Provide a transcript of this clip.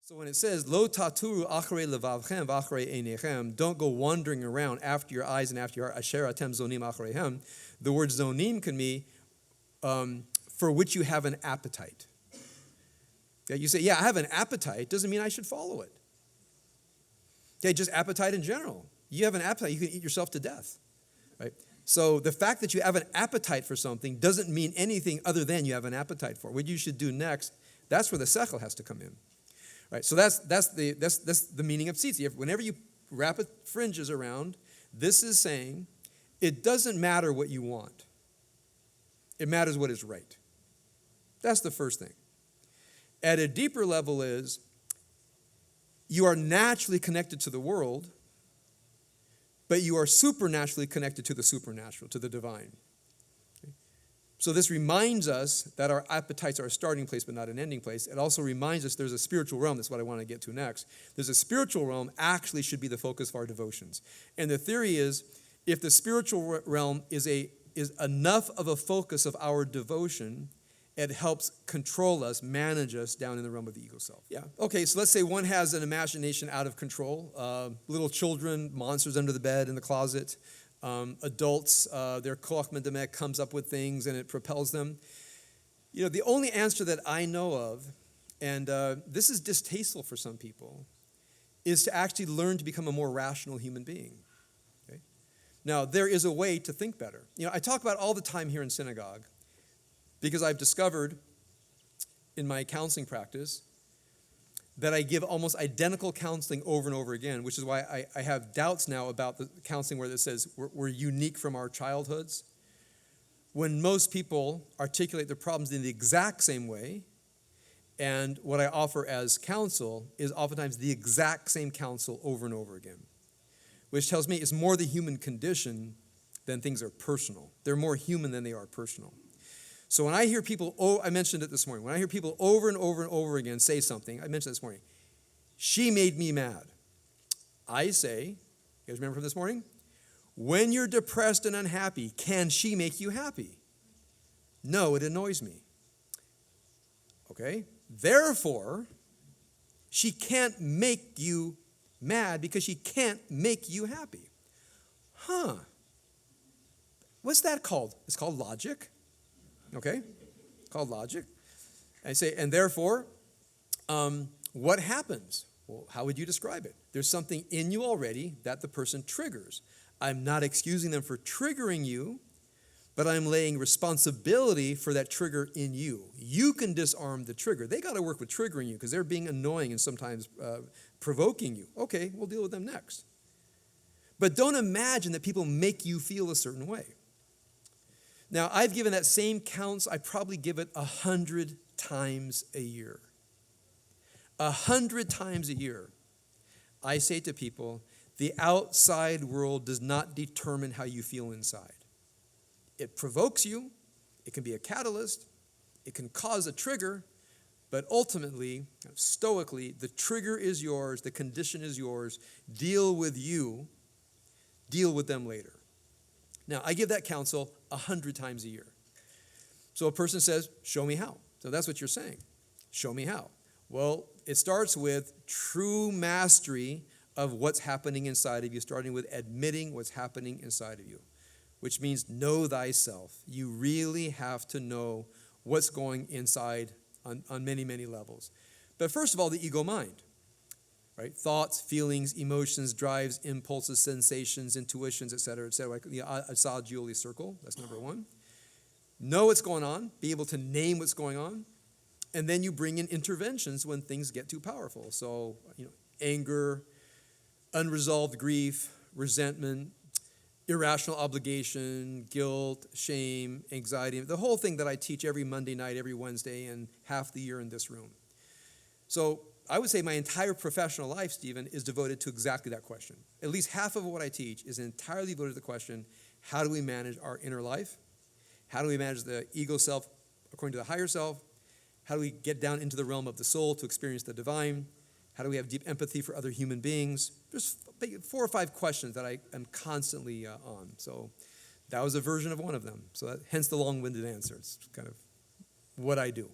So when it says, Lo taturu achrei levavchem v'achrei einechem, don't go wandering around after your eyes and after your heart, asher atem zonim achreihem, the word zonim can mean for which you have an appetite. Okay, you say, yeah, I have an appetite, doesn't mean I should follow it. Okay, just appetite in general. You have an appetite, you can eat yourself to death. Right? So the fact that you have an appetite for something doesn't mean anything other than you have an appetite for. What you should do next, that's where the sechel has to come in. Right, so that's the meaning of tzitzi. Whenever you wrap fringes around, this is saying it doesn't matter what you want. It matters what is right. That's the first thing. At a deeper level is you are naturally connected to the world, but you are supernaturally connected to the supernatural, to the divine. So this reminds us that our appetites are a starting place but not an ending place. It also reminds us there's a spiritual realm. That's what I want to get to next. There's a spiritual realm actually should be the focus of our devotions. And the theory is if the spiritual realm is enough of a focus of our devotion, it helps control us, manage us down in the realm of the ego self. Yeah. Okay, so let's say one has an imagination out of control. Little children, monsters under the bed, in the closet. Adults, their koach medamek comes up with things and it propels them. You know, the only answer that I know of, and this is distasteful for some people, is to actually learn to become a more rational human being. Okay? Now, there is a way to think better. You know, I talk about all the time here in synagogue because I've discovered in my counseling practice that I give almost identical counseling over and over again, which is why I have doubts now about the counseling where it says we're unique from our childhoods. When most people articulate their problems in the exact same way, and what I offer as counsel is oftentimes the exact same counsel over and over again, which tells me it's more the human condition than things are personal. They're more human than they are personal. So when I hear people, I mentioned it this morning, when I hear people over and over and over again say something, I mentioned this morning, she made me mad. I say, you guys remember from this morning? When you're depressed and unhappy, can she make you happy? No, it annoys me. Okay? Therefore, she can't make you mad because she can't make you happy. Huh. What's that called? It's called logic. Okay? Called logic. I say, and therefore, what happens? Well, how would you describe it? There's something in you already that the person triggers. I'm not excusing them for triggering you, but I'm laying responsibility for that trigger in you. You can disarm the trigger. They got to work with triggering you because they're being annoying and sometimes provoking you. Okay, we'll deal with them next. But don't imagine that people make you feel a certain way. Now, I've given that same counsel, I probably give it 100 times a year. 100 times a year, I say to people, the outside world does not determine how you feel inside. It provokes you, it can be a catalyst, it can cause a trigger, but ultimately, stoically, the trigger is yours, the condition is yours, deal with you, deal with them later. Now, I give that counsel 100 times a year. So a person says, show me how. So that's what you're saying. Show me how. Well, it starts with true mastery of what's happening inside of you, starting with admitting what's happening inside of you, which means know thyself. You really have to know what's going inside on many, many levels. But first of all, the ego mind. Right? Thoughts, feelings, emotions, drives, impulses, sensations, intuitions, etc., etc. The Asad-Gioli circle, that's number one. Know what's going on, be able to name what's going on, and then you bring in interventions when things get too powerful. So, anger, unresolved grief, resentment, irrational obligation, guilt, shame, anxiety, the whole thing that I teach every Monday night, every Wednesday, and half the year in this room. So, I would say my entire professional life, Stephen, is devoted to exactly that question. At least half of what I teach is entirely devoted to the question, how do we manage our inner life? How do we manage the ego self according to the higher self? How do we get down into the realm of the soul to experience the divine? How do we have deep empathy for other human beings? There's 4 or 5 questions that I am constantly on. So that was a version of one of them. So hence the long-winded answer. It's kind of what I do.